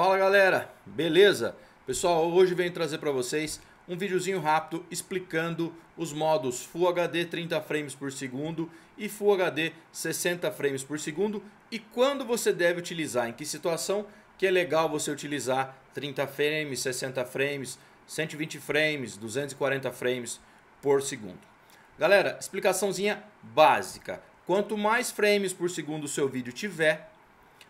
Fala galera, beleza? Pessoal, hoje venho trazer para vocês um videozinho rápido explicando os modos Full HD 30 frames por segundo e Full HD 60 frames por segundo e quando você deve utilizar, em que situação que é legal você utilizar 30 frames, 60 frames, 120 frames, 240 frames por segundo. Galera, explicaçãozinha básica. Quanto mais frames por segundo o seu vídeo tiver,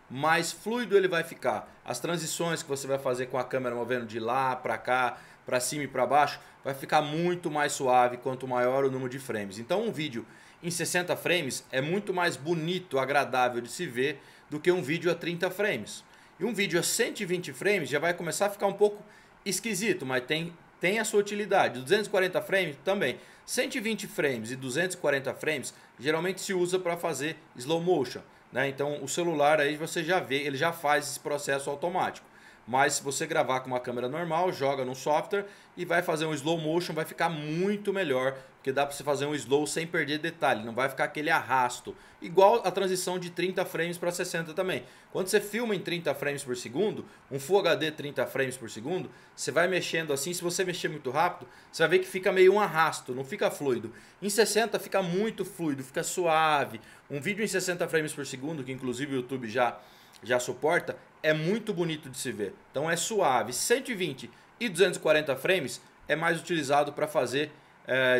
mais fluido ele vai ficar. As transições que você vai fazer com a câmera movendo de lá para cá, para cima e para baixo, vai ficar muito mais suave quanto maior o número de frames. Então um vídeo em 60 frames é muito mais bonito, agradável de se ver do que um vídeo a 30 frames. E um vídeo a 120 frames já vai começar a ficar um pouco esquisito, mas tem a sua utilidade. 240 frames também. 120 frames e 240 frames geralmente se usa para fazer slow motion. Então o celular aí você já vê, ele já faz esse processo automático. Mas se você gravar com uma câmera normal, joga no software e vai fazer um slow motion, vai ficar muito melhor, porque dá para você fazer um slow sem perder detalhe, não vai ficar aquele arrasto. Igual a transição de 30 frames para 60 também. Quando você filma em 30 frames por segundo, um Full HD 30 frames por segundo, você vai mexendo assim, se você mexer muito rápido, você vai ver que fica meio um arrasto, não fica fluido. Em 60 fica muito fluido, fica suave. Um vídeo em 60 frames por segundo, que inclusive o YouTube já suporta, é muito bonito de se ver. Então é suave. 120 e 240 frames é mais utilizado para fazer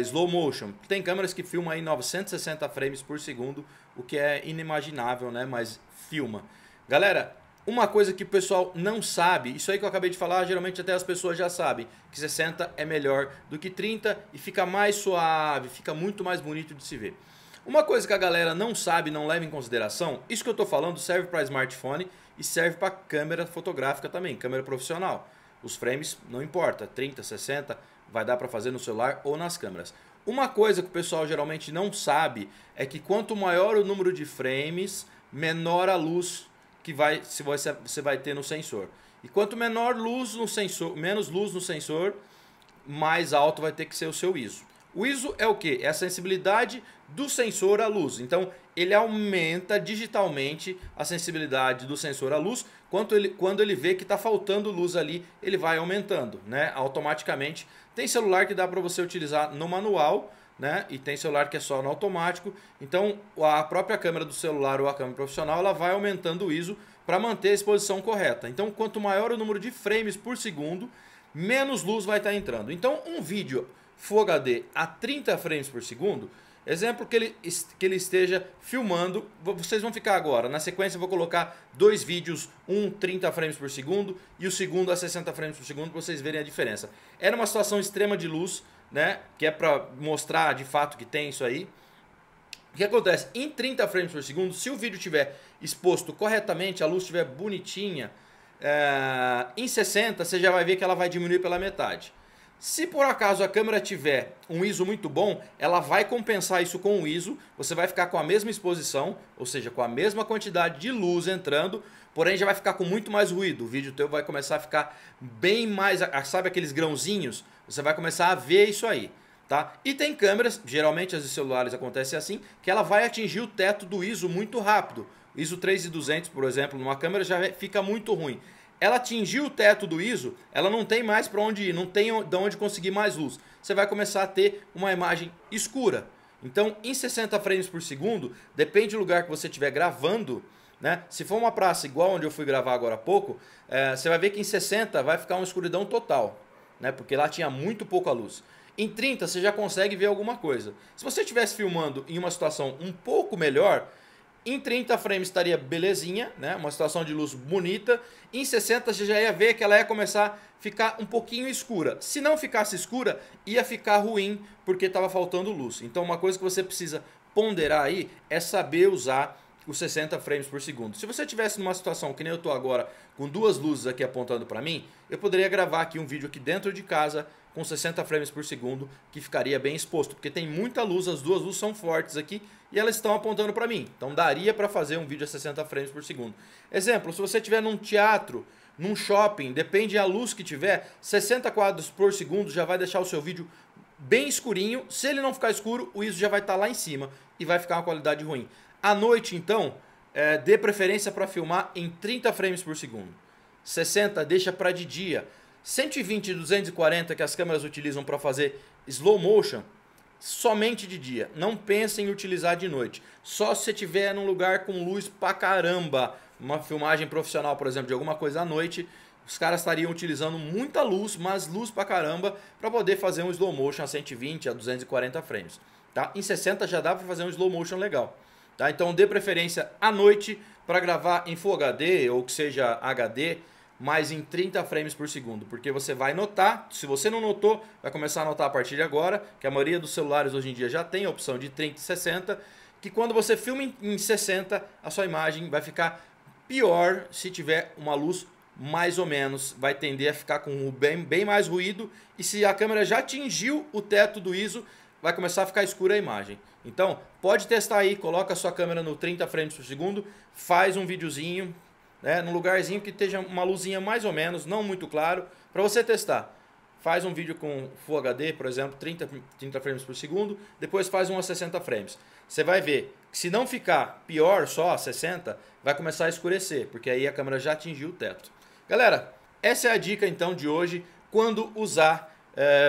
slow motion. Tem câmeras que filmam aí 960 frames por segundo, o que é inimaginável, né? Mas filma. Galera, uma coisa que o pessoal não sabe, isso aí que eu acabei de falar, geralmente até as pessoas já sabem, que 60 é melhor do que 30 e fica mais suave, fica muito mais bonito de se ver. Uma coisa que a galera não sabe, não leva em consideração, isso que eu estou falando serve para smartphone e serve para câmera fotográfica também, câmera profissional. Os frames não importa, 30, 60, vai dar para fazer no celular ou nas câmeras. Uma coisa que o pessoal geralmente não sabe é que quanto maior o número de frames, menor a luz que você vai ter no sensor. E quanto menor luz no sensor, menos luz no sensor, mais alto vai ter que ser o seu ISO. O ISO é o que? É a sensibilidade do sensor à luz. Então ele aumenta digitalmente a sensibilidade do sensor à luz. Quando ele vê que está faltando luz ali, ele vai aumentando, né? Automaticamente. Tem celular que dá para você utilizar no manual, né? E tem celular que é só no automático. Então a própria câmera do celular ou a câmera profissional ela vai aumentando o ISO para manter a exposição correta. Então quanto maior o número de frames por segundo, menos luz vai estar entrando. Então um vídeo Full HD a 30 frames por segundo, exemplo que ele esteja filmando, vocês vão ficar agora, na sequência eu vou colocar dois vídeos, um 30 frames por segundo e o segundo a 60 frames por segundo para vocês verem a diferença. Era uma situação extrema de luz, né, que é para mostrar de fato que tem isso aí. O que acontece? Em 30 frames por segundo, se o vídeo estiver exposto corretamente, a luz estiver bonitinha, em 60 você já vai ver que ela vai diminuir pela metade. Se por acaso a câmera tiver um ISO muito bom, ela vai compensar isso com o ISO, você vai ficar com a mesma exposição, ou seja, com a mesma quantidade de luz entrando, porém já vai ficar com muito mais ruído. O vídeo teu vai começar a ficar bem mais, sabe aqueles grãozinhos? Você vai começar a ver isso aí, tá? E tem câmeras, geralmente as de celulares acontece assim, que ela vai atingir o teto do ISO muito rápido. ISO 3200, por exemplo, numa câmera já fica muito ruim. Ela atingiu o teto do ISO, ela não tem mais para onde ir, não tem de onde conseguir mais luz. Você vai começar a ter uma imagem escura. Então, em 60 frames por segundo, depende do lugar que você estiver gravando, né? Se for uma praça igual onde eu fui gravar agora há pouco, você vai ver que em 60 vai ficar uma escuridão total, né? Porque lá tinha muito pouca luz. Em 30 você já consegue ver alguma coisa. Se você estivesse filmando em uma situação um pouco melhor, em 30 frames estaria belezinha, né? Uma situação de luz bonita. Em 60 você já ia ver que ela ia começar a ficar um pouquinho escura. Se não ficasse escura, ia ficar ruim porque estava faltando luz. Então uma coisa que você precisa ponderar aí é saber usar os 60 frames por segundo. Se você estivesse numa situação que nem eu estou agora, com duas luzes aqui apontando para mim, eu poderia gravar aqui um vídeo aqui dentro de casa com 60 frames por segundo, que ficaria bem exposto, porque tem muita luz, as duas luzes são fortes aqui e elas estão apontando para mim. Então daria para fazer um vídeo a 60 frames por segundo. Exemplo, se você estiver num teatro, num shopping, depende da luz que tiver, 60 quadros por segundo já vai deixar o seu vídeo bem escurinho. Se ele não ficar escuro, o ISO já vai estar lá em cima e vai ficar uma qualidade ruim. À noite, então, dê preferência para filmar em 30 frames por segundo. 60 deixa para de dia. 120 e 240 que as câmeras utilizam para fazer slow motion, somente de dia. Não pense em utilizar de noite. Só se você estiver num lugar com luz pra caramba. Uma filmagem profissional, por exemplo, de alguma coisa à noite, os caras estariam utilizando muita luz, mas luz pra caramba, para poder fazer um slow motion a 120 a 240 frames. Tá? Em 60 já dá para fazer um slow motion legal. Tá? Então dê preferência à noite para gravar em Full HD ou que seja HD, mas em 30 frames por segundo, porque você vai notar, se você não notou, vai começar a notar a partir de agora, que a maioria dos celulares hoje em dia já tem a opção de 30 e 60, que quando você filma em 60, a sua imagem vai ficar pior se tiver uma luz mais ou menos, vai tender a ficar com bem mais ruído, e se a câmera já atingiu o teto do ISO, vai começar a ficar escura a imagem. Então, pode testar aí, coloca a sua câmera no 30 frames por segundo, faz um videozinho, né, num lugarzinho que esteja uma luzinha mais ou menos, não muito claro, para você testar. Faz um vídeo com Full HD, por exemplo, 30 frames por segundo, depois faz um a 60 frames. Você vai ver que se não ficar pior só a 60, vai começar a escurecer, porque aí a câmera já atingiu o teto. Galera, essa é a dica então de hoje, quando usar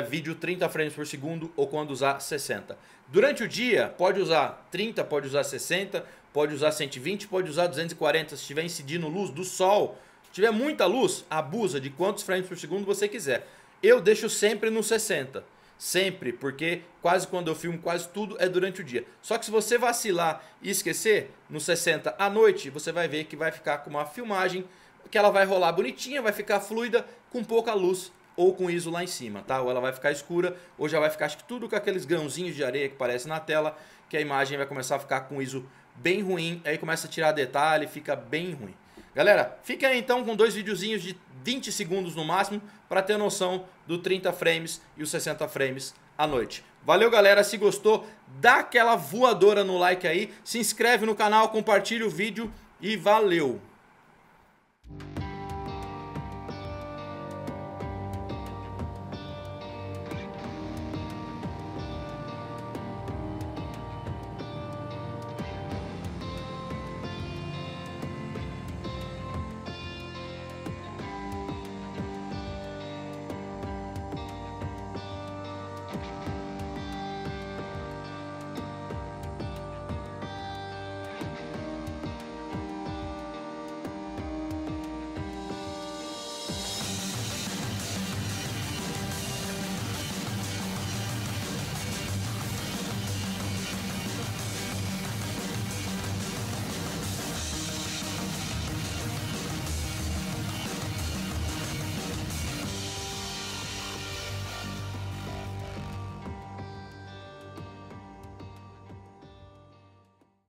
vídeo 30 frames por segundo ou quando usar 60. Durante o dia, pode usar 30, pode usar 60, pode usar 120, pode usar 240 se estiver incidindo luz do sol. Se tiver muita luz, abusa de quantos frames por segundo você quiser. Eu deixo sempre no 60. Sempre, porque quase quando eu filmo, quase tudo é durante o dia. Só que se você vacilar e esquecer, no 60 à noite, você vai ver que vai ficar com uma filmagem que ela vai rolar bonitinha, vai ficar fluida, com pouca luz ou com ISO lá em cima, tá? Ou ela vai ficar escura, ou já vai ficar, acho que tudo com aqueles grãozinhos de areia que aparece na tela, que a imagem vai começar a ficar com ISO bem ruim, aí começa a tirar detalhe, fica bem ruim. Galera, fica aí então com dois videozinhos de 20 segundos no máximo, para ter noção do 30 frames e os 60 frames à noite. Valeu, galera, se gostou, dá aquela voadora no like aí, se inscreve no canal, compartilha o vídeo e valeu!